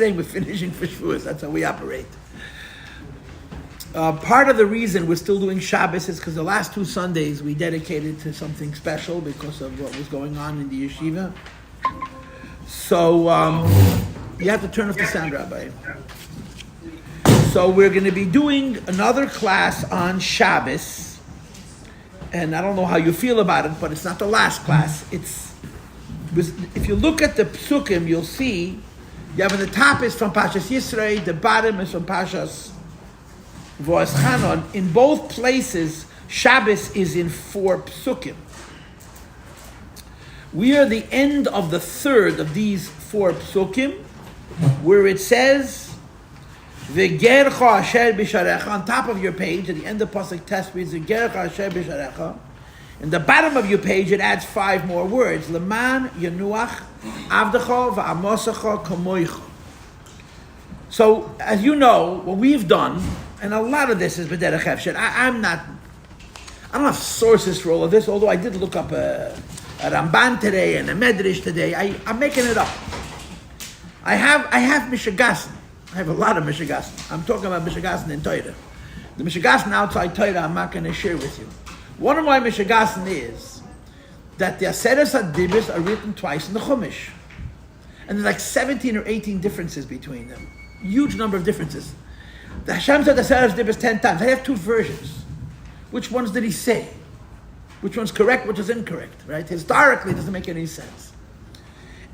Yisrael, we're finishing for Shavuos. That's how we operate. Part of the reason we're still doing Shabbos is because the last 2 Sundays we dedicated to something special because of what was going on in the yeshiva. So you have to turn off the sound, Rabbi. So we're going to be doing another class on Shabbos, and I don't know how you feel about it, but it's not the last class. If you look at the psukim, you'll see you have on the top is from Pashas Yisrei, the bottom is from Pashas Voas Chanon. In both places, Shabbos is in 4 psukim. We are the end of the third of these 4 psukim, where it says, V'gercha asher b'sharecha, on top of your page, at the end of Pasuk Tes reads, V'gercha asher b'sharecha. In the bottom of your page, it adds 5 more words. Leman yenuach avdecha v'amosecha kamoicha. So, as you know, what we've done, and a lot of this is b'derech hefshet. I don't have sources for all of this, although I did look up a Ramban today and a Medrash today. I'm making it up. I have Mishagasn. I have a lot of Mishagasn. I'm talking about Mishagasn in Torah. The Mishagasn outside Torah I'm not going to share with you. One of my Mishagasn is that the Aseres HaDibros are written twice in the Chumash. And there's like 17 or 18 differences between them. Huge number of differences. The Hashem said Aseres HaDibros 10 times. I have 2 versions. Which ones did he say? Which one's correct, which is incorrect, right? Historically, it doesn't make any sense.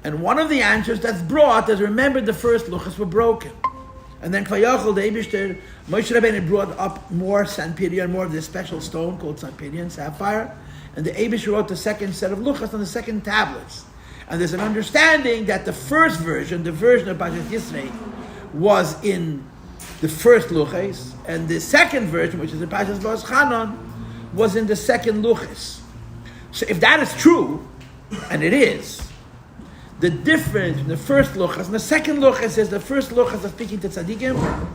And one of the answers that's brought is, remember the first luchas were broken. And then Kvayachol, the Eibishter, Moshe Rabbeinu brought up more Sanpirion, more of this special stone called Sanpirion, sapphire. And the Eibishter wrote the second set of luchas on the second tablets. And there's an understanding that the first version, the version of Pashas Yisrei, was in the first luchas, and the second version, which is the Pashas Voas Chanon, was in the second luchas. So if that is true, and it is, the difference in the first luchas and the second luchas is the first luchas are speaking to tzaddikim,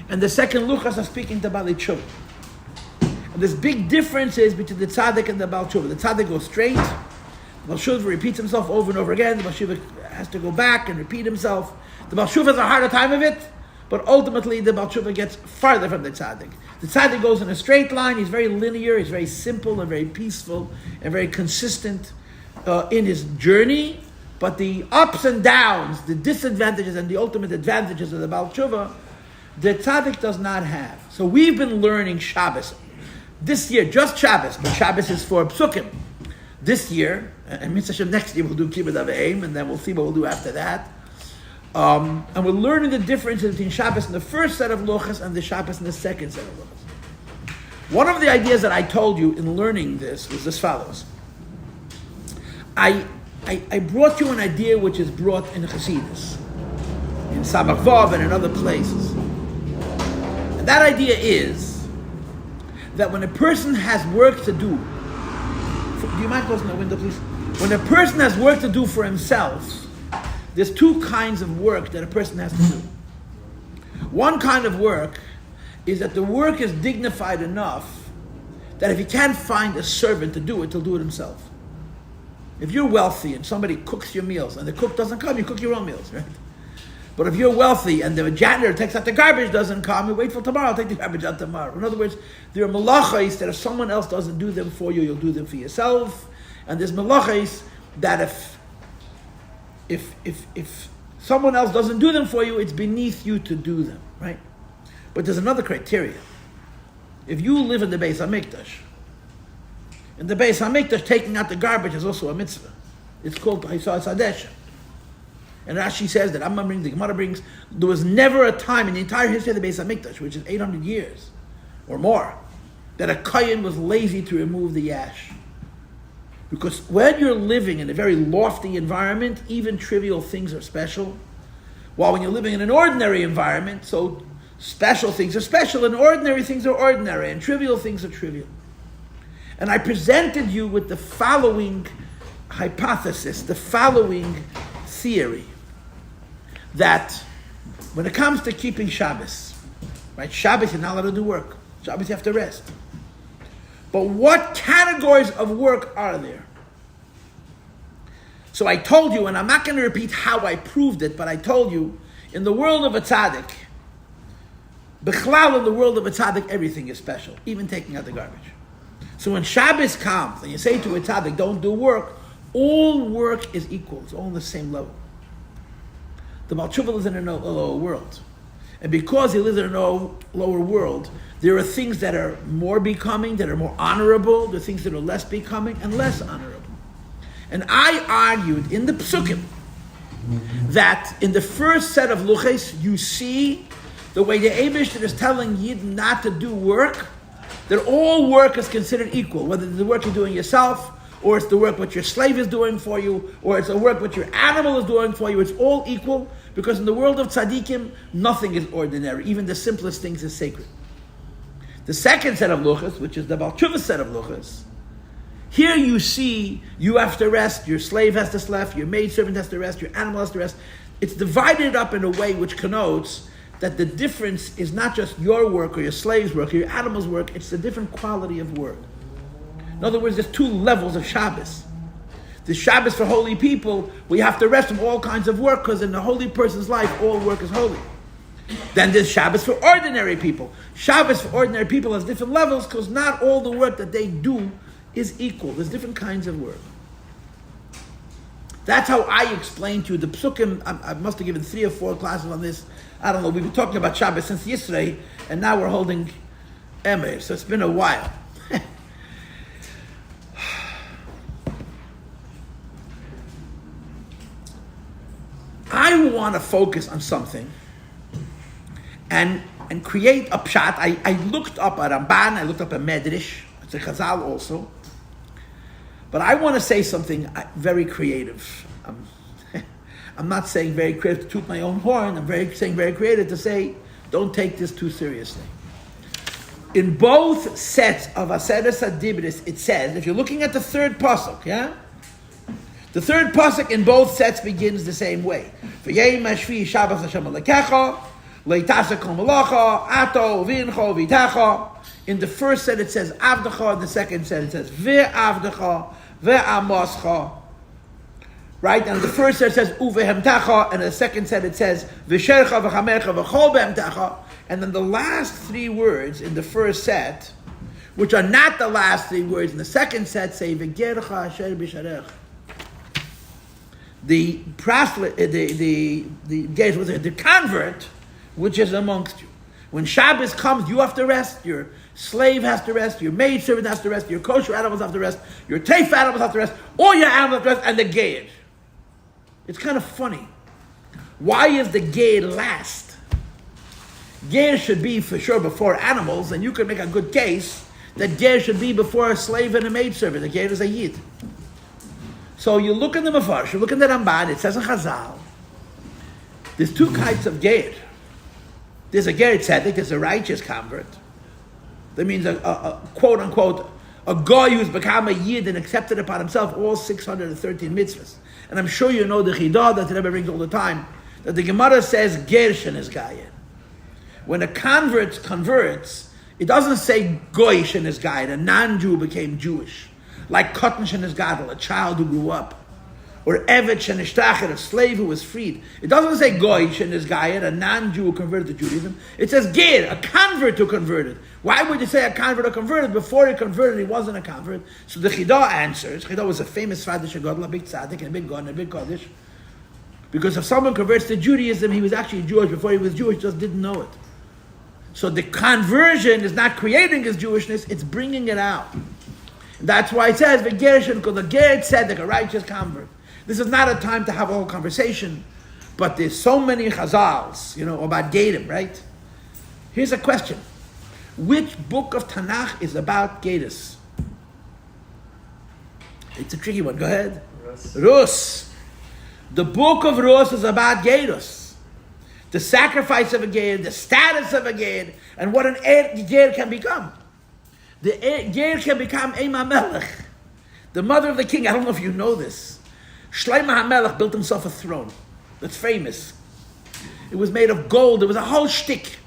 and the second luchas are speaking to Baalei Tshuva. And there's big differences between the tzaddik and the Baal Tshuva. The tzaddik goes straight, the Baal Tshuva repeats himself over and over again, the Baal Tshuva has to go back and repeat himself. The Baal Tshuva has a harder time of it, but ultimately the Baal Tshuva gets farther from the tzaddik. The tzaddik goes in a straight line, he's very linear, he's very simple and very peaceful and very consistent in his journey. But the ups and downs, the disadvantages and the ultimate advantages of the Baal Tshuva, the tzaddik does not have. So we've been learning Shabbos. This year, just Shabbos, but Shabbos is 4 psukim. This year, and Mitzvah Hashem, next year we'll do Kibbutz Avayim, and then we'll see what we'll do after that. And we're learning the differences between Shabbos in the first set of luchas and the Shabbos in the second set of luchas. One of the ideas that I told you in learning this was as follows. I brought you an idea which is brought in Chassidus, in Samach Vav and in other places. And that idea is that when a person has work to do, do you mind closing the window, please? When a person has work to do for himself, there's 2 kinds of work that a person has to do. One kind of work is that the work is dignified enough that if he can't find a servant to do it, he'll do it himself. If you're wealthy and somebody cooks your meals and the cook doesn't come, you cook your own meals, right? But if you're wealthy and the janitor takes out the garbage, doesn't come, you wait till tomorrow, I'll take the garbage out tomorrow. In other words, there are malachos that if someone else doesn't do them for you, you'll do them for yourself. And there's malachos that if someone else doesn't do them for you, it's beneath you to do them, right? But there's another criteria. If you live in the Beis HaMikdash, in the Beis HaMikdash, taking out the garbage is also a mitzvah. It's called Haisah Sadesha. And Rashi says that the Gemara brings, there was never a time in the entire history of the Beis HaMikdash, which is 800 years or more, that a kohen was lazy to remove the yash. Because when you're living in a very lofty environment, even trivial things are special. While when you're living in an ordinary environment, so special things are special and ordinary things are ordinary and trivial things are trivial. And I presented you with the following hypothesis, the following theory, that when it comes to keeping Shabbos, right? Shabbos, you're not allowed to do work. Shabbos, you have to rest. But what categories of work are there? So I told you, and I'm not going to repeat how I proved it, but I told you, In the world of a tzaddik, B'chlal, in the world of a tzaddik, everything is special, even taking out the garbage. So when Shabbos comes and you say to a tzaddik, don't do work, all work is equal. It's all on the same level. The Baal Tshuva lives in a lower world. And because he lives in a lower world, there are things that are more becoming, that are more honorable. There are things that are less becoming and less honorable. And I argued in the Psukim that in the first set of luches, you see the way the Eibishter is telling Yid not to do work, that all work is considered equal, whether it's the work you're doing yourself, or it's the work what your slave is doing for you, or it's the work what your animal is doing for you. It's all equal, because in the world of tzaddikim, nothing is ordinary. Even the simplest things is sacred. The second set of luchas, which is the Baal Tshuva set of luchas, here you see you have to rest, your slave has to rest, your maidservant has to rest, your animal has to rest. It's divided up in a way which connotes that the difference is not just your work or your slave's work or your animal's work, it's a different quality of work. In other words, there's two levels of Shabbos. The Shabbos for holy people, we have to rest from all kinds of work, because in the holy person's life, all work is holy. Then there's Shabbos for ordinary people. Shabbos for ordinary people has different levels, because not all the work that they do is equal. There's different kinds of work. That's how I explained to you the Psukim. I must have given 3 or 4 classes on this. I don't know, we've been talking about Shabbos since yesterday, and now we're holding Emer, so it's been a while. I want to focus on something and create a pshat. I looked up a Ramban, I looked up a Medrash, it's a Chazal also, but I want to say something very creative. I'm not saying very creative to toot my own horn. I'm saying very creative to say, don't take this too seriously. In both sets of Aseret Adibris, it says, if you're looking at the third pasuk, yeah? The third pasuk in both sets begins the same way. V'yei mashvi Shabbos Hashem alekecha, leitasa kol malacha, ato v'incho v'itacha. In the first set it says avdecha, in the second set it says ve'avdecha, ve'amoscha. Right? And the first set says uvehemtacha, and in the second set it says v'shercha v'chamercha v'chol behemtacha. And then the last 3 words in the first set, which are not the last 3 words in the second set, say v'gercha asher b'sharech. The convert, which is amongst you. When Shabbos comes, you have to rest. Your slave has to rest. Your maidservant has to rest. Your kosher animals have to rest. Your teif animals have to rest. All your animals have to rest, and the geir. It's kind of funny. Why is the geir last? Geir should be for sure before animals, and you can make a good case that geir should be before a slave and a maidservant. The geir is a yid. So you look in the Mefarsh, you look in the Ramban, it says in Chazal, there's 2 kinds of geir. There's a geir tzedek, there's a righteous convert. That means a quote unquote, a guy who's become a yid and accepted upon himself all 613 mitzvahs. And I'm sure you know the chidah that the Rebbe brings all the time, that the Gemara says Gershen is Gayer. When a convert converts, it doesn't say Goyish is Gayer, a non-Jew became Jewish. Like Katan Shenisgadol, a child who grew up. Or Evet Shenishtachet, a slave who was freed. It doesn't say Goy Shenisgayer, a non-Jew who converted to Judaism. It says Ger, a convert who converted. Why would you say a convert who converted? Before he converted, he wasn't a convert. So the Chidah answers. Chidah was a famous Fadish Gadol, a big tzaddik, and a big God, and a big Kaddish. Because if someone converts to Judaism, he was actually Jewish. Before he was Jewish, just didn't know it. So the conversion is not creating his Jewishness, it's bringing it out. That's why it says, V'gershen, because the Ger tzedek, a righteous convert. This is not a time to have a whole conversation, but there's so many chazals, about Gerim, right? Here's a question. Which book of Tanakh is about Gedus? It's a tricky one. Go ahead. Rus. The book of Rus is about Gedus. The sacrifice of a Ger, the status of a Ger, and what an Ger can become. The Ger can become Ema Melech, the mother of the king. I don't know if you know this. Shlomo HaMelech built himself a throne that's famous. It was made of gold. It was a whole shtick.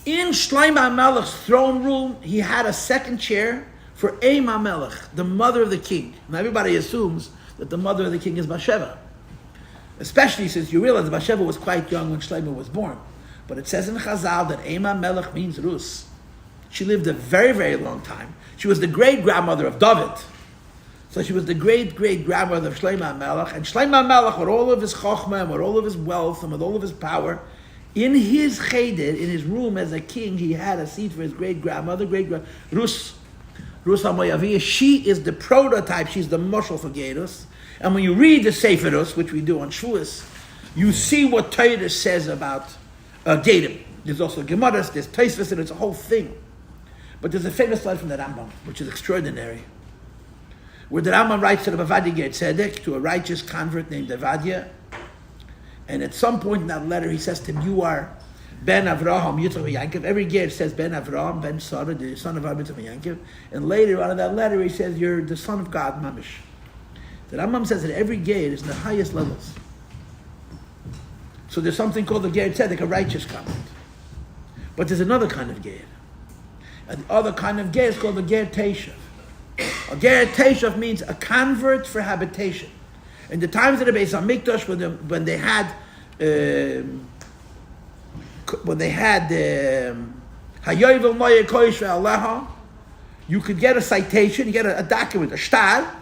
In Shlomo HaMelech's throne room, he had a second chair for Ema Melech, the mother of the king. Now everybody assumes that the mother of the king is Bathsheba. Especially since you realize Bathsheba was quite young when Shlomo was born. But it says in Chazal that Ema Melech means Rus. She lived a very, very long time. She was the great-grandmother of David. So she was the great-great-grandmother of Shlomo HaMelech. And Shlomo HaMelech, with all of his chokhmah, and with all of his wealth, and with all of his power, in his cheder, in his room as a king, he had a seat for his great-grandmother, Rus HaMoyaviyah. She is the prototype. She's the mashal for Gerus. And when you read the Sefer Rus, which we do on Shavuos, you see what Torah says about Gerim. There's also Gemaras, there's Tosfos, and it's a whole thing. But there's a famous line from the Rambam, which is extraordinary, where the Rambam writes to the Bavadia Ger Tzedek, to a righteous convert named Avadia, and at some point in that letter he says to him, you are Ben Avraham, Yitzchak Yankov. Every Ger says Ben Avraham, Ben Sarah, the son of Avraham, Yitzchak Yankov. And later on in that letter he says, you're the son of God, Mamish. The Rambam says that every Ger is in the highest levels. So there's something called the Ger Tzedek, a righteous convert. But there's another kind of Ger. And the other kind of Ger is called the Ger Teshav. A Ger Teshav means a convert for habitation. In the times of the Beis Hamikdash, when they had Hayovel Moye Koish Ve'aleha, you could get a citation, you get a document, a shtar,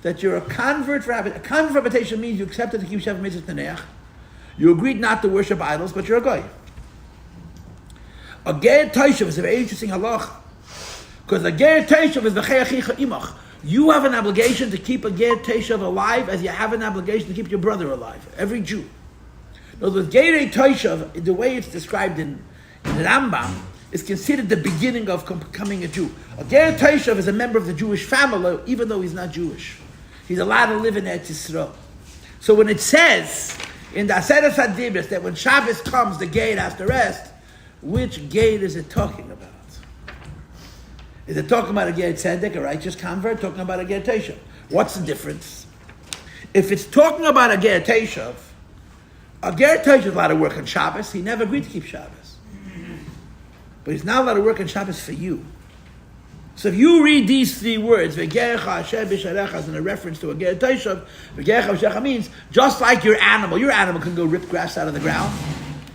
that you're a convert for habitation. A convert for habitation means you accepted to keep Shabbat Mitzvah Taneach. You agreed not to worship idols, but you're a goy. A Ger Teshav is a very interesting halacha, because a Ger Teshav is v'cheyachicha imach. You have an obligation to keep a Ger Teshav alive as you have an obligation to keep your brother alive. Every Jew. Now, the Ger Teshav, the way it's described in the Rambam, is considered the beginning of becoming a Jew. A Ger Teshav is a member of the Jewish family, even though he's not Jewish. He's allowed to live in Eretz Yisrael. So when it says in the Aseret HaDibros that when Shabbos comes, the Ger has to rest, which Ger is it talking about? Is it talking about a Ger Tzedek, a righteous convert, talking about a Ger Teshav? What's the difference? If it's talking about a Ger Teshav is allowed to work on Shabbos. He never agreed to keep Shabbos. But he's not allowed to work on Shabbos for you. So if you read these three words, V'gerecha asher b'sharecha, as in a reference to a Ger Teshav, V'gerecha b'sharecha means, just like your animal can go rip grass out of the ground.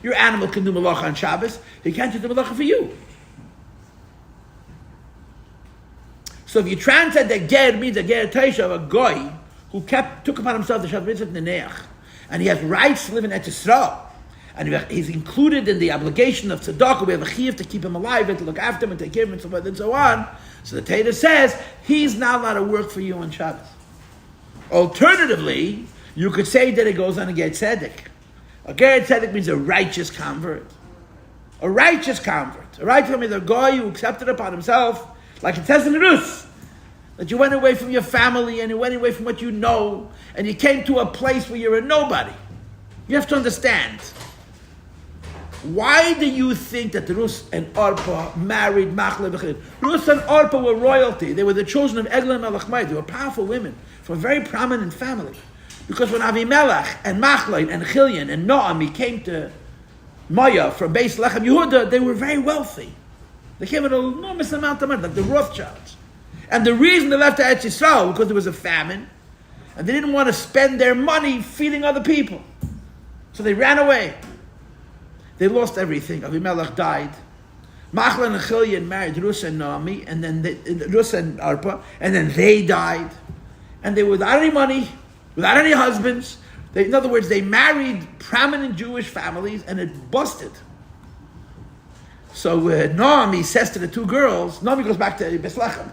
Your animal can do malacha on Shabbos. He can't do the malacha for you. So if you translate that Ger means a Ger Teshav, a goy who took upon himself the Shabbat Mitzvah Neneach, and he has rights to live in Eretz Yisrael, and he's included in the obligation of tzedakah. We have a chiyuv to keep him alive and to look after him and take care of him and so forth and so on. So the Torah says he's not allowed to work for you on Shabbos. Alternatively, you could say that it goes on a Ger Tzedek. A Ger Tzedek means a righteous convert. A righteous convert. A righteous convert means a guy who accepted upon himself, like it says in the Rus, that you went away from your family and you went away from what you know, and you came to a place where you're a nobody. You have to understand. Why do you think that Rus and Orpah married Machle Bechid? Rus and Orpah were royalty. They were the children of Eglon Melech Mai. They were powerful women from a very prominent family. Because when Avimelech and Machle and Chilion and Noami came to Maya from Beis Lechem Yehuda, they were very wealthy. They came with an enormous amount of money, like the Rothschilds. And the reason they left Eretz Yisrael, because there was a famine, and they didn't want to spend their money feeding other people. So they ran away. They lost everything. Avimelech died. Machlon and Chilion married Rus and Naomi, and then Rus and Arpa, and then they died. And they were without any money, without any husbands. In other words, they married prominent Jewish families, and it busted. So Naomi says to the two girls, Naomi goes back to Beis Lechem.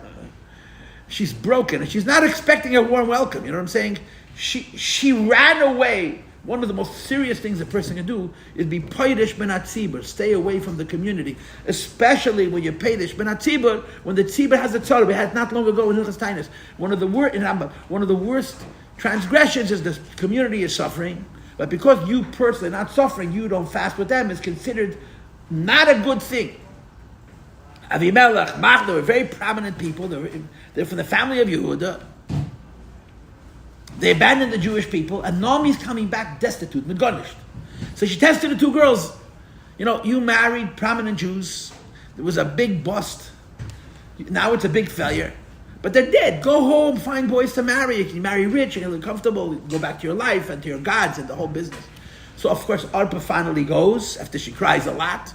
She's broken, and she's not expecting a warm welcome. You know what I'm saying? She ran away. One of the most serious things a person can do is be peidish ben hatzibur, stay away from the community, especially when you're peidish ben hatzibur, when the tzibur has a tzara. We had not long ago in Hilchos Tainis. One of the worst transgressions is the community is suffering, but because you personally are not suffering, you don't fast with them, is considered not a good thing. Avimelech, Machlon, they were very prominent people. They're from the family of Yehuda. They abandoned the Jewish people, and Naomi's coming back destitute, megonished. So she tested the two girls. You married prominent Jews. There was a big bust. Now it's a big failure. But they're dead. Go home, find boys to marry. You can marry rich, you can live comfortable, you can go back to your life and to your gods and the whole business. So of course, Arpa finally goes, after she cries a lot.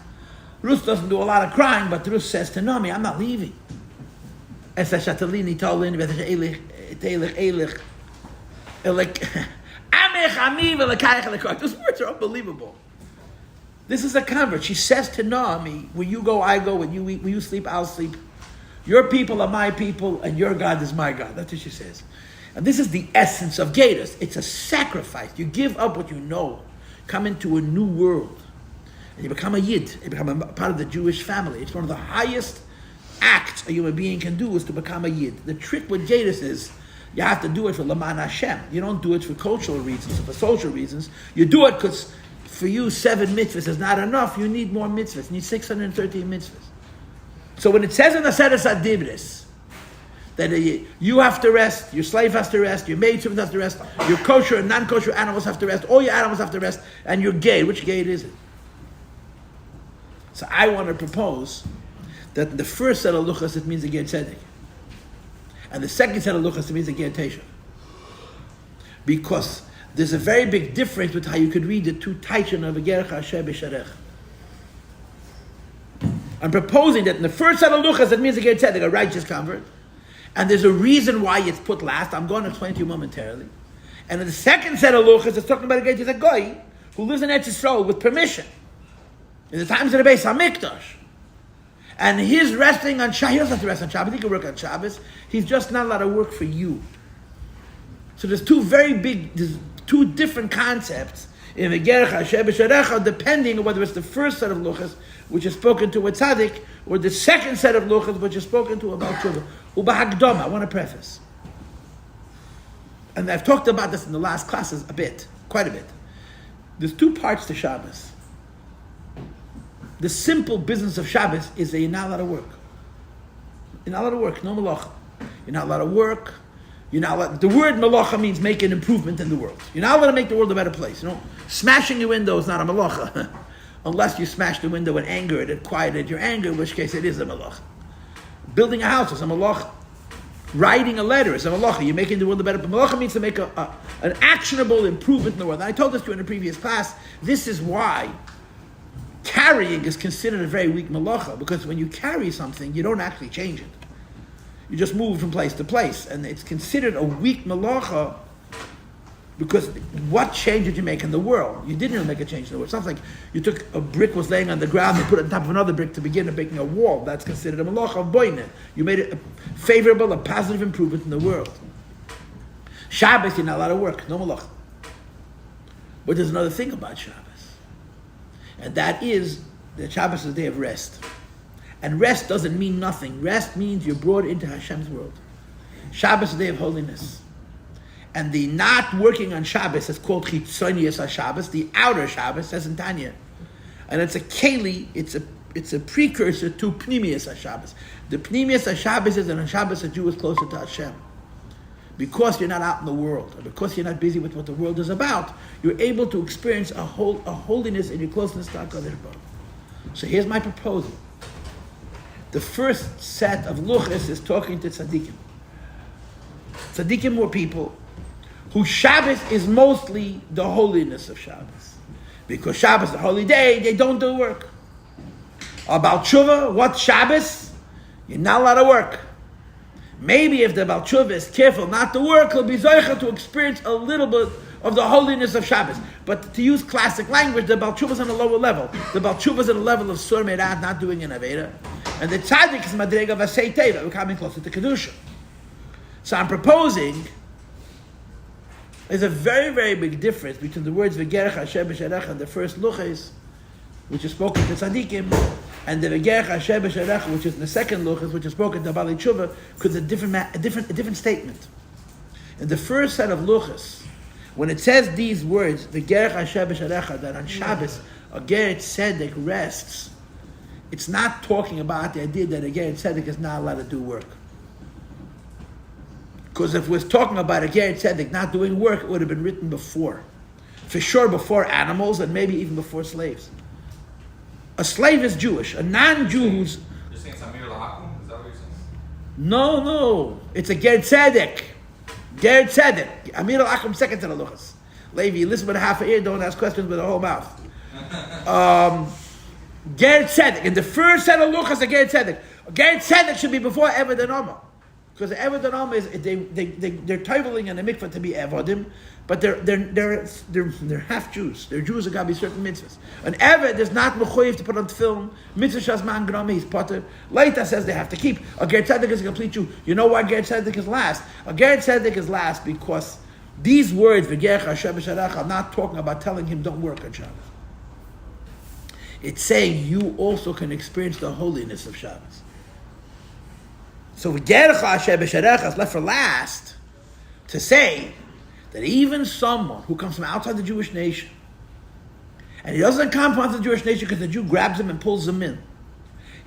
Ruth doesn't do a lot of crying, but Ruth says to Naomi, I'm not leaving. Those words are unbelievable. This is a convert. She says to Naomi, when you go, I go. When you eat, when you sleep, I'll sleep. Your people are my people, and your God is my God. That's what she says. And this is the essence of Gedus. It's a sacrifice. You give up what you know, come into a new world, and you become a Yid. You become a part of the Jewish family. It's one of the highest acts a human being can do is to become a Yid. The trick with Gedus is you have to do it for Laman Hashem. You don't do it for cultural reasons or for social reasons. You do it because for you 7 mitzvahs is not enough. You need more mitzvahs. You need 613 mitzvahs. So when it says in the Sedes Adibris that you have to rest, your slave has to rest, your maidservant has to rest, your kosher and non-kosher animals have to rest, all your animals have to rest, and you're gay. Which gate is it? So I want to propose that the first set of luchas it means a ger tzedek, and the second set of luchas it means a ger tesha, because there's a very big difference with how you could read the two taichin of a ger chasher b'sharech. I'm proposing that in the first set of luchas it means a ger tzedek, a righteous convert, and there's a reason why it's put last. I'm going to explain to you momentarily. And in the second set of luchas it's talking about a ger goy who lives in Eretz Yisrael with permission in the times of the Beis Hamikdash. And his resting on Shabbos, he doesn't have to rest on Shabbos, he can work on Shabbos. He's just not allowed to work for you. So there's two different concepts in the Ger Chasher B'Sharecha, depending on whether it's the first set of luchas, which is spoken to a tzaddik, or the second set of luchas, which is spoken to about tshuva. Ubahagdoma, I want to preface. And I've talked about this in the last classes quite a bit. There's two parts to Shabbos. The simple business of Shabbos is that you're not allowed to work. You're not allowed to work, no malacha. You're not allowed to work. You're not allowed, the word malacha means make an improvement in the world. You're not allowed to make the world a better place. You know, smashing your window is not a malacha, unless you smash the window in anger and it quieted your anger, in which case it is a malacha. Building a house is a malacha. Writing a letter is a malacha. You're making the world a better place. Malacha means to make an actionable improvement in the world. And I told this to you in a previous class. This is why carrying is considered a very weak malacha, because when you carry something, you don't actually change it. You just move from place to place, and it's considered a weak malacha because what change did you make in the world? You didn't really make a change in the world. It's not like you took a brick was laying on the ground and put it on top of another brick to begin making a wall. That's considered a malacha of boine. You made it a favorable, a positive improvement in the world. Shabbos, you're not allowed to work, no malacha. But there's another thing about Shabbos. And that is that Shabbos is a day of rest. And rest doesn't mean nothing. Rest means you're brought into Hashem's world. Shabbos is a day of holiness. And the not working on Shabbos is called Chitzonius HaShabbos, the outer Shabbos, says in Tanya. And it's a keli, it's a precursor to Pnimius HaShabbos. The Pnimius HaShabbos is that on Shabbos a Jew is closer to Hashem. Because you're not out in the world, or because you're not busy with what the world is about, you're able to experience a holiness in your closeness to HaKadosh Baruch Hu. So here's my proposal. The first set of luchas is talking to tzaddikim. Tzaddikim were people whose Shabbos is mostly the holiness of Shabbos. Because Shabbos is a holy day, they don't do work. About tshuva, what's Shabbos? You're not allowed to work. Maybe if the Baal Tshuva is careful not to work, he'll be zoicha to experience a little bit of the holiness of Shabbos. But to use classic language, the Baal Tshuva is on a lower level. The Baal Tshuva is at a level of sur meirad, not doing an aveda. And the tzaddik is madrega of Achei Temimim, we're coming closer to Kedusha. So I'm proposing, there's a very, very big difference between the words V'ger Chasher B'Sharecha and the first luchas, which is spoken to tzaddikim, and the V'ger Chasher B'Sharecha, which is in the second luchas, which is spoken to Bali Tshuva, because it's a different statement. In the first set of luchas, when it says these words, V'ger Chasher B'Sharecha, that on Shabbos a ger tzedek rests, it's not talking about the idea that a ger tzedek is not allowed to do work. Because if we're talking about a ger tzedek not doing work, it would have been written before. For sure before animals, and maybe even before slaves. A slave is Jewish. A non-Jew who's... You're saying Samir Lahakum? Is that what you're saying? No. It's a ger tzedek. Ger tzedek. Amir al-Achim second to the luchas. Levi, listen with a half an ear, don't ask questions with a whole mouth. Ger tzedek. In the first set of luchas, a ger tzedek. Ger tzedek should be before Eved and Oma. Because the Eved and Oma is, they're titling in the mikvah to be Evodim, but they're half Jews. They're Jews that got to be certain mitzvahs. An Eved is not mechuyev to put on film. Mitzvah shazman grami, he's potter. Laita says they have to keep. A ger tzedek is a complete Jew. You know why ger tzedek is last? A ger tzedek is last because these words, v'gercha Hashem b'sharach, are not talking about telling him don't work on Shabbos. It's saying you also can experience the holiness of Shabbos. So v'gercha Hashem b'sharach is left for last to say that even someone who comes from outside the Jewish nation, and he doesn't come from outside the Jewish nation because the Jew grabs him and pulls him in.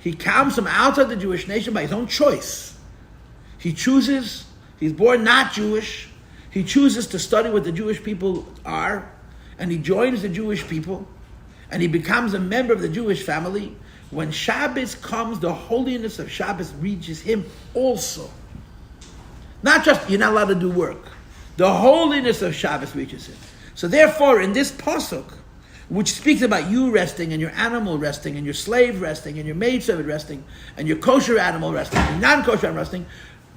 He comes from outside the Jewish nation by his own choice. He chooses, he's born not Jewish, he chooses to study what the Jewish people are, and he joins the Jewish people, and he becomes a member of the Jewish family. When Shabbos comes, the holiness of Shabbos reaches him also. Not just, you're not allowed to do work. The holiness of Shabbos reaches him. So therefore, in this pasuk, which speaks about you resting, and your animal resting, and your slave resting, and your maidservant resting, and your kosher animal resting, and non-kosher animal resting,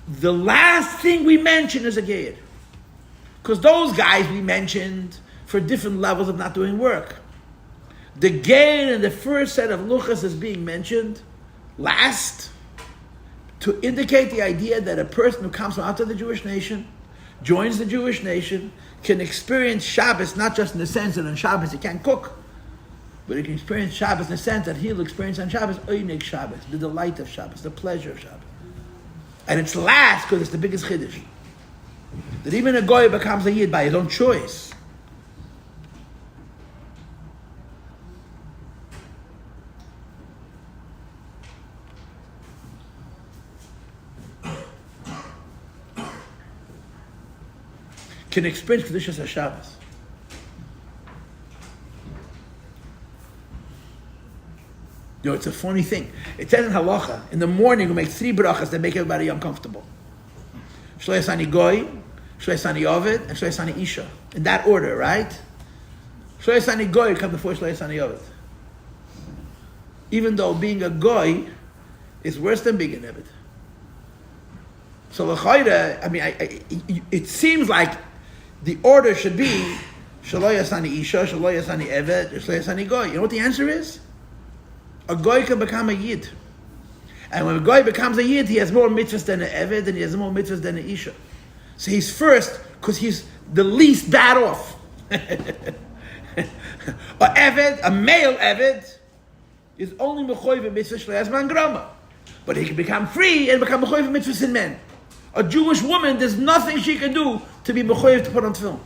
the last thing we mention is a ged. Because those guys we mentioned for different levels of not doing work. The ged in the first set of luchas is being mentioned last to indicate the idea that a person who comes from outside the Jewish nation, joins the Jewish nation, can experience Shabbos not just in the sense that on Shabbos he can't cook, but he can experience Shabbos in the sense that he'll experience on Shabbos, Oynek Shabbos, the delight of Shabbos, the pleasure of Shabbos. And it's last because it's the biggest chiddush. That even a goy becomes a yid by his own choice. Can experience Kedushas HaShabbos. You know, it's a funny thing. It says in Halacha, in the morning we make 3 brachas that make everybody uncomfortable. Shlo Yasani Goy, Shlo Yasani Ovid, and Shlo Yasani Isha. In that order, right? Shlo Yasani Goy comes before Shlo Yasani Ovid. Even though being a Goy is worse than being an Ovid. So l'chayda, it seems like the order should be Shlo Yasani Isha, Shlo Yasani Eved, Shlo Yasani Goy. You know what the answer is? A Goy can become a Yid. And when a Goy becomes a Yid, he has more mitzvahs than an Eved, and he has more mitzvahs than an Isha. So he's first, because he's the least bad off. A Eved, a male Eved, is only mechoyev in mitzvah Shlo Yasman Grama. But he can become free and become mechoyev in mitzvahs in men. A Jewish woman, there's nothing she can do to be mechoyev to put on film.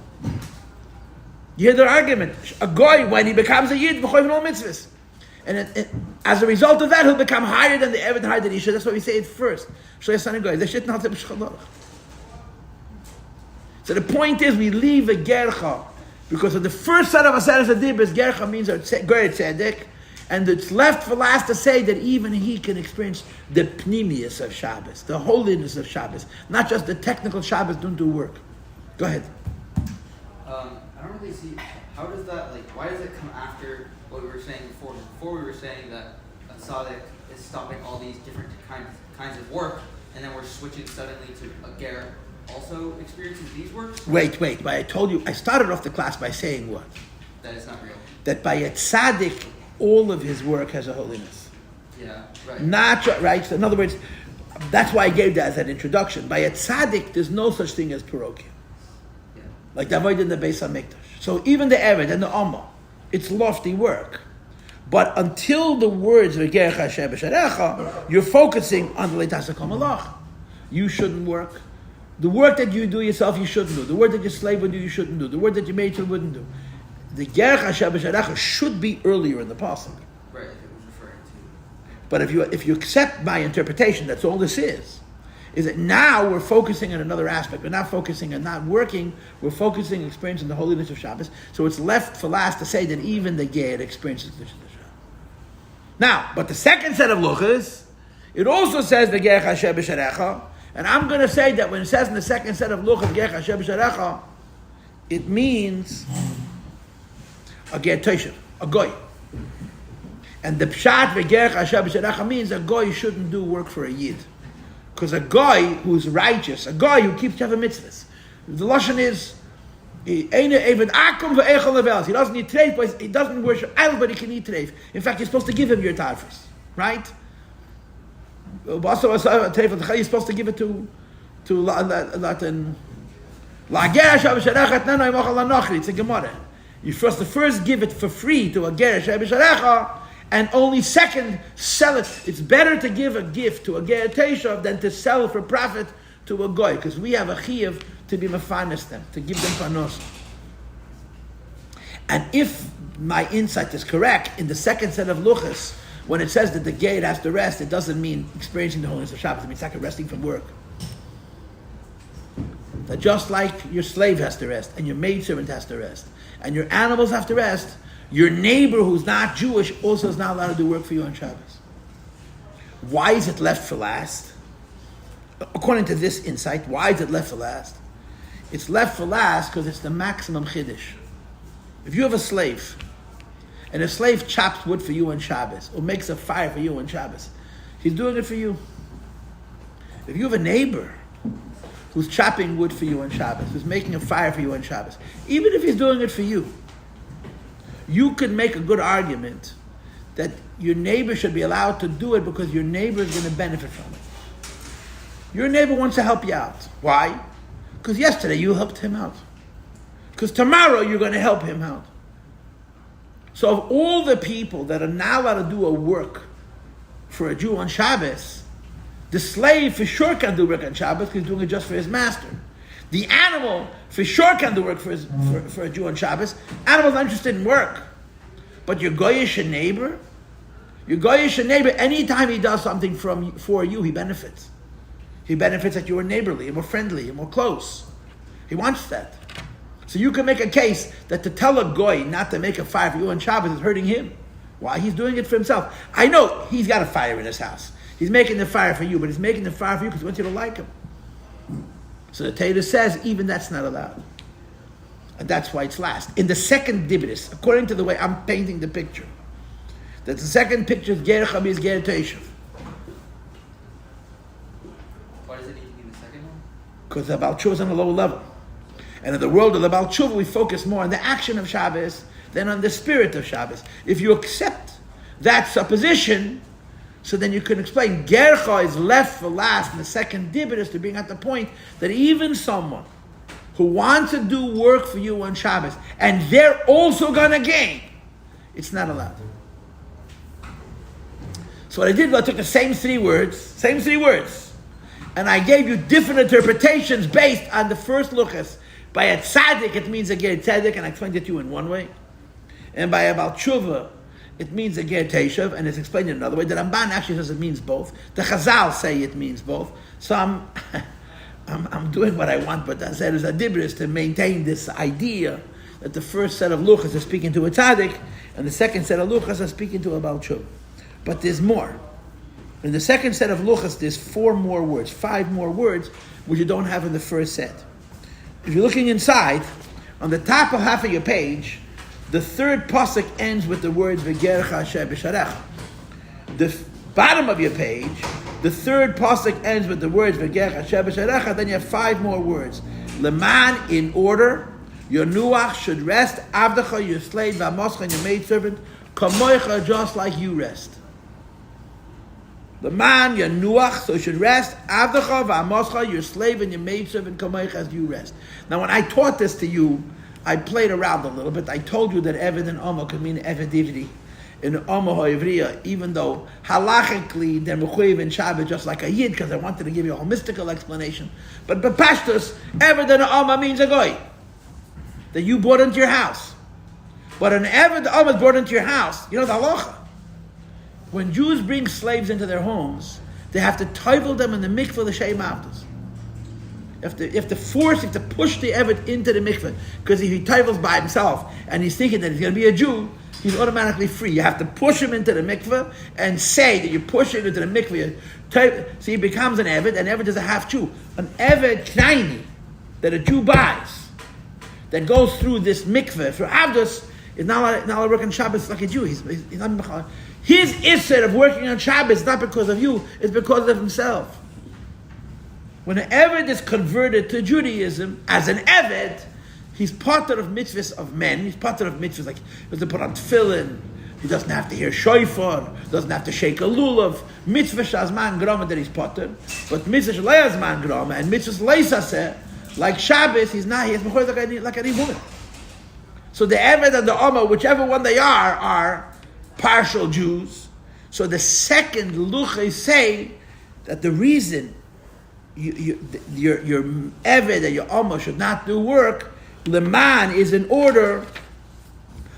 You hear their argument. A Goy, when he becomes a Yid, mechoyev in all mitzvahs. And as a result of that, he'll become higher than the Eved, higher than Isha. That's why we say it first. So the point is, we leave a gercha, because of the first set of Aseres Adibas, gercha means a ger tzedek, and it's left for last to say that even he can experience the pnimius of Shabbos, the holiness of Shabbos, not just the technical Shabbos, don't do work. Go ahead. I don't really see, how does that, why does it come after what we were saying before? Before we were saying that a tzaddik is stopping all these different kinds of work, and then we're switching suddenly to a ger also experiences these works? Wait, but I told you, I started off the class by saying what? That it's not real. That by a tzaddik, all of his work has a holiness. Yeah, right. Not right. So in other words, that's why I gave that as an introduction. By a tzaddik, there's no such thing as parokia. Yeah. Like the avoid in the Beis Hamikdash. So even the Eved and the Amma, it's lofty work. But until the words V'gercha Hashem b'sharecha, you're focusing on the Leitas HaKol Malach. You shouldn't work. The work that you do yourself, you shouldn't do. The work that your slave would do, you shouldn't do. The work that your maidservant wouldn't do. The Gercha Hashem b'sharecha should be earlier in the pasuk. Right, if it was referring to. But if you accept my interpretation, that's all this is that now we're focusing on another aspect. We're not focusing on not working. We're focusing on experiencing the holiness of Shabbos. So it's left for last to say that even the Ger experiences the Shabbos. Now, but the second set of luchas It also says the Gerech Asher B'Sharecha, and I'm going to say that when it says in the second set of luchos Gerech Asher B'Sharecha, it means a ger toshev, a goy. And the pshat v'gerech asher b'sharecha means a goy shouldn't do work for a yid, because a goy who's righteous, a goy who keeps Teva mitzvahs. The lashon is he doesn't need treif, but he doesn't worship idols, but he can eat treif. In fact, you're supposed to give him your tafres, right? You're supposed to give it to Latin. It's a Gemara. You're supposed to first give it for free to a ger shebisharecha, and only second sell it. It's better to give a gift to a ger teshav than to sell for profit to a goy, because we have a chiyuv to be mefanes them, to give them panos. And if my insight is correct, in the second set of luchas, when it says that the ger has to rest, it doesn't mean experiencing the holiness of Shabbos. It means like resting from work. That just like your slave has to rest, and your maidservant has to rest, and your animals have to rest, your neighbor who's not Jewish also is not allowed to do work for you on Shabbos. Why is it left for last? According to this insight, why is it left for last? It's left for last because it's the maximum chiddush. If you have a slave, and a slave chops wood for you on Shabbos, or makes a fire for you on Shabbos, he's doing it for you. If you have a neighbor who's chopping wood for you on Shabbos, who's making a fire for you on Shabbos, even if he's doing it for you, you could make a good argument that your neighbor should be allowed to do it because your neighbor is going to benefit from it. Your neighbor wants to help you out. Why? Because yesterday you helped him out. Because tomorrow you're going to help him out. So of all the people that are now allowed to do a work for a Jew on Shabbos, the slave for sure can do work on Shabbos because he's doing it just for his master. The animal for sure can do work for a Jew on Shabbos. Animal's not interested in work. But your goyish neighbor, anytime he does something for you, he benefits. He benefits that you are neighborly, you're more friendly, you're more close. He wants that. So you can make a case that to tell a goy not to make a fire for you on Shabbos is hurting him. Why? He's doing it for himself. I know he's got a fire in his house. He's making the fire for you, but he's making the fire for you because he wants you to like him. So the Torah says even that's not allowed. And that's why it's last. In the second dibris, according to the way I'm painting the picture, that the second picture is ger chamis, ger teishav. Why does it need to be the second one? Because the Baal Tshuva is on a lower level. And in the world of the Baal Tshuva, we focus more on the action of Shabbos than on the spirit of Shabbos. If you accept that supposition, so then you can explain, Gercha is left for last in the second dibris to bring out the point that even someone who wants to do work for you on Shabbos, and they're also going to gain, it's not allowed. So what I did was I took the same three words, and I gave you different interpretations based on the first luchas. By a tzaddik, it means a ger tzaddik, and I explained it to you in one way. And by a Baal Tshuva, it means a ger teishav, and it's explained in another way. The Ramban actually says it means both. The Chazal say it means both. So I'm doing what I want, but I said as a dibris to maintain this idea that the first set of luchas are speaking to a tzaddik, and the second set of luchas are speaking to a Baal Tshuva. But there's more. In the second set of luchas, there's 5 more words, which you don't have in the first set. If you're looking inside, on the top of half of your page, the third pasuk ends with the words "V'gercha Asher b'sharecha." The bottom of your page, the third pasuk ends with the words "V'gercha Asher b'sharecha." Then you have 5 more words. Leman, in order, your nuach should rest. Avdecha, your slave, v'amoscha, and your maidservant, kamoicha, just like you rest. The man, your nuach, so should rest. Avdecha v'amoscha, your slave and your maidservant, kamoicha, as you rest. Now, when I taught this to you, I played around a little bit. I told you that eved and omo could mean eved ivri in omo ha'ivriya, even though halachically they're mechuyev in Shabbat just like a yid, because I wanted to give you a mystical explanation. But bepashtus, eved and omo means a goy that you brought into your house. But an eved omo is brought into your house. You know the halacha. When Jews bring slaves into their homes, they have to toivel them in the mikveh l'shem avdus. You have to force, you have to push the Eved into the mikveh. Because if he tivels by himself and he's thinking that he's going to be a Jew, he's automatically free. You have to push him into the mikveh and say that you're pushing into the mikveh. So he becomes an Eved, and Eved is a half Jew. An Eved Knaini that a Jew buys, that goes through this mikveh for Avdus, is not allowed to work on Shabbos like a Jew. He's not Machon. His issur of working on Shabbos is not because of you, it's because of himself. When an Eved is converted to Judaism as an Eved, he's part of mitzvahs of men. He's part of mitzvahs like he doesn't put on tefillin, he doesn't have to hear shofar, doesn't have to shake a lulav. Mitzvah shazman grama that he's part of, but mitzvah shleazman grama and mitzvah leisaseh like Shabbos, he's not. He has mechor like any woman. So the Eved and the Amma, whichever one they are partial Jews. So the second luchas say that the reason your Eved and your Amma should not do work, Leman is in order,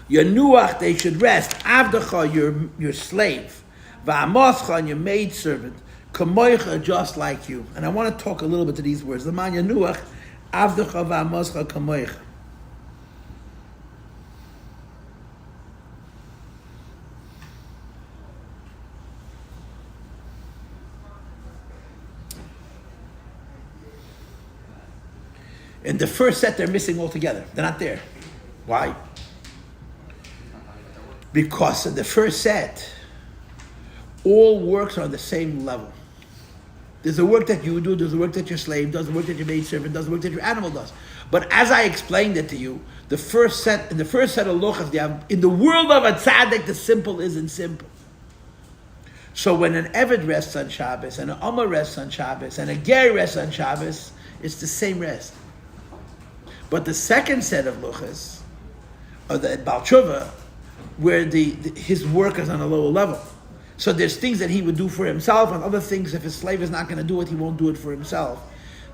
your Nuach, they should rest, Avdecha, your slave, Va'amoscha, and your maidservant, Kamoicha, just like you. And I want to talk a little bit to these words. Leman, your Nuach, Avdecha, Va'amoscha, Kamoicha. In the first set, they're missing altogether. They're not there. Why? Because in the first set, all works are on the same level. There's the work that you do, there's the work that your slave does, the work that your maidservant does, the work that your animal does. But as I explained it to you, in the first set of lochas, in the world of a tzaddik, the simple isn't simple. So when an Eved rests on Shabbos, and an Amma rests on Shabbos, and a Ger rests on Shabbos, it's the same rest. But the second set of luchas, or the Baal Tshuva, where his work is on a lower level. So there's things that he would do for himself, and other things, if his slave is not going to do it, he won't do it for himself.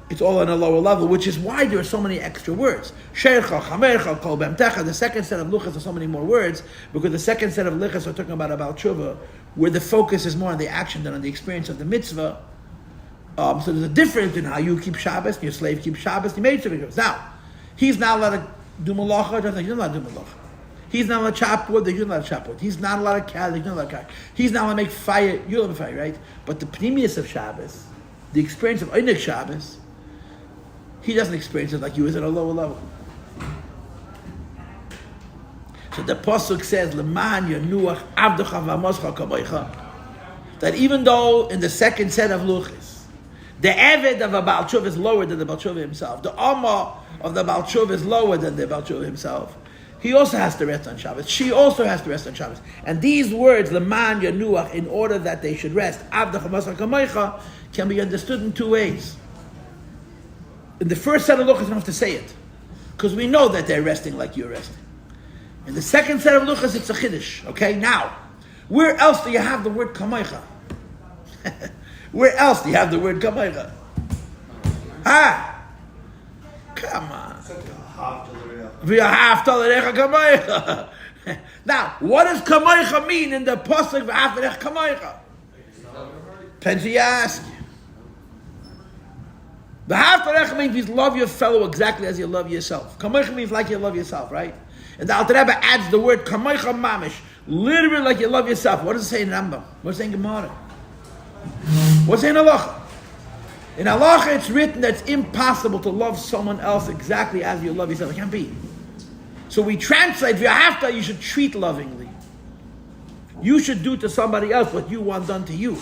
It's all on a lower level, which is why there are so many extra words. Sheircha, Chamercha, Kol Bemtecha. The second set of luchas are so many more words, because the second set of luchas are talking about a Baal Tshuva, where the focus is more on the action than on the experience of the mitzvah. So there's a difference in how you keep Shabbos, and your slave keeps Shabbos, the maidservant goes. Now, he's not allowed to do malacha, just like you're not allowed to do malacha. He's not allowed to chop wood, you're not allowed to chop wood. He's not allowed to carry, you're not allowed to carry. He's not allowed to make fire, you're allowed to fire, right? But the pnimius of Shabbos, the experience of Einik Shabbos, he doesn't experience it like you is at a lower level. So the Pasuk says, Leman Yanuach Avdecha V'Amoscha Kamoicha, that even though in the second set of luchas, the Eved of a Baal Tshuva is lower than the Baal Tshuva himself, the Amma of the Baal Tshuva is lower than the Baal Tshuva himself, he also has to rest on Shabbos. She also has to rest on Shabbos. And these words, Leman Yanuach, in order that they should rest, Avdecha V'Amoscha Kamoicha, can be understood in two ways. In the first set of luchas, you don't have to say it, because we know that they're resting like you're resting. In the second set of luchas, it's a chiddush. Okay, now, where else do you have the word kamoicha? Where else do you have the word kamoicha? Ah, come on. Now, what does kamoicha mean in the pasuk v'afterech kamoicha? Depends who you ask. The haftarech means you love your fellow exactly as you love yourself. Kamoicha means like you love yourself, right? And the Alter Rebbe adds the word kamoicha mamish, literally like you love yourself. What does it say in Rambam? What does it say in Gemara? What's it in Halacha? In Halacha it's written that it's impossible to love someone else exactly as you love yourself. It can't be. So we translate, v'ahavta, you should treat lovingly. You should do to somebody else what you want done to you.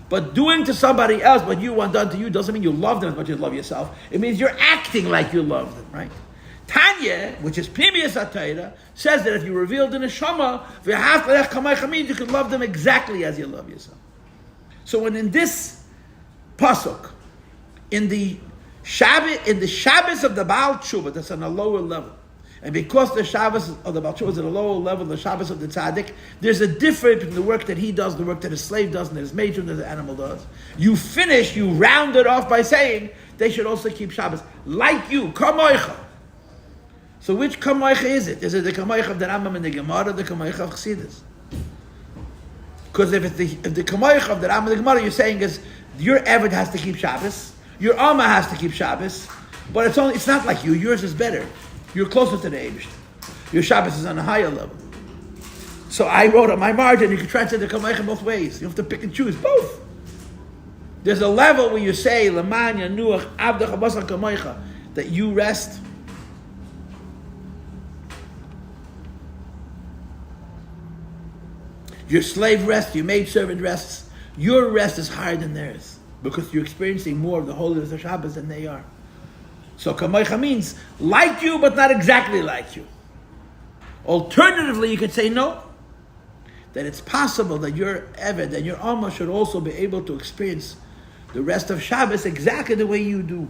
But doing to somebody else what you want done to you doesn't mean you love them as much as you love yourself. It means you're acting like you love them, right? Tanya, which is Pimius HaTorah, says that if you revealed in a Neshama, v'ahavta kamoicha means you can love them exactly as you love yourself. So when in this pasuk, in the Shabbos of the Baal Tshuva, that's on a lower level, and because the Shabbos of the Baal Tshuva is at a lower level, the Shabbos of the Tzaddik, there's a difference between the work that he does, the work that his slave does, and his maid, and the animal does. You round it off by saying they should also keep Shabbos like you, kamoicha. So which kamoicha is it? Is it the kamoicha of the Rambam and the Gemara, or the kamoicha of Chassidus? Because if the kamoicha of the Rambam and the Gemara, you're saying is your Eved has to keep Shabbos, Your Alma has to keep Shabbos, but it's not like you. Yours is better. You're closer to the Eibush. Your Shabbos is on a higher level. So I wrote on my margin, you can translate the Kamaycha both ways. You have to pick and choose both. There's a level where you say, Laman Yanuach Abdach Basar Kamaycha, that you rest. Your slave rests, your maidservant rests. Your rest is higher than theirs because you're experiencing more of the holiness of Shabbos than they are. So Kamaycha means like you, but not exactly like you. Alternatively, you could say no, that it's possible that your Eved and your Alma should also be able to experience the rest of Shabbos exactly the way you do.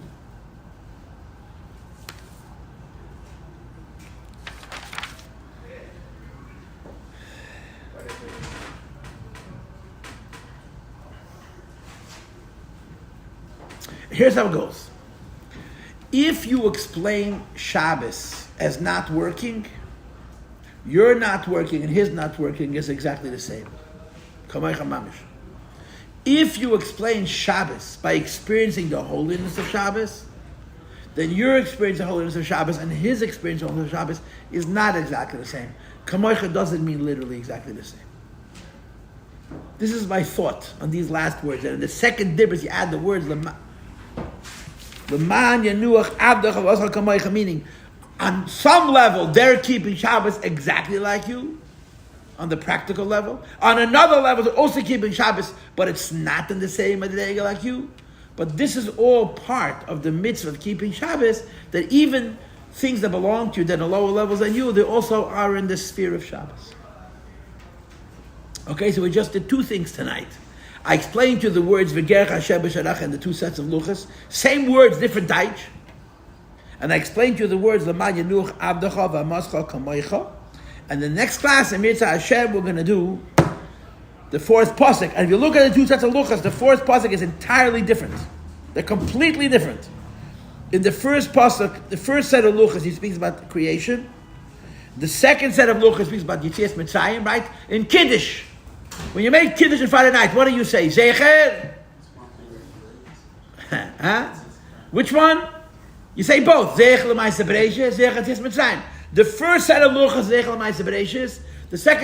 Here's how it goes. If you explain Shabbos as not working, you're not working and his not working is exactly the same. If you explain Shabbos by experiencing the holiness of Shabbos, then your experience of holiness of Shabbos and his experience of holiness of Shabbos is not exactly the same. Kamoicha doesn't mean literally exactly the same. This is my thought on these last words. And in the second dibros, you add the words Leman Yanuach Abdach Avascha Kamoicha, meaning on some level, they're keeping Shabbos exactly like you, on the practical level. On another level, they're also keeping Shabbos, but it's not in the same way like you. But this is all part of the mitzvah of keeping Shabbos, that even things that belong to you that are lower levels than you, they also are in the sphere of Shabbos. Okay, so we just did two things tonight. I explained to you the words V'gerach Hashem b'sharach and the two sets of luchas. Same words, different daich. And I explained to you the words Laman Yanuach Abdacha V'Amascha Kamoicha. And the next class in Mitzvah Hashem we're going to do the fourth pasuk. And if you look at the two sets of luchas, the fourth pasuk is entirely different. They're completely different. In the first pasuk, the first set of luchas, he speaks about creation. The second set of luchas speaks about Yetzias Mitzrayim, right? In Kiddush, when you make Kiddush on Friday night, what do you say? Zecher? Huh? Which one? You say both. Zecher l'maaseh bereishis, Zecher Yetzias Mitzrayim. The first set of luchas, Zecher l'maaseh bereishis. The second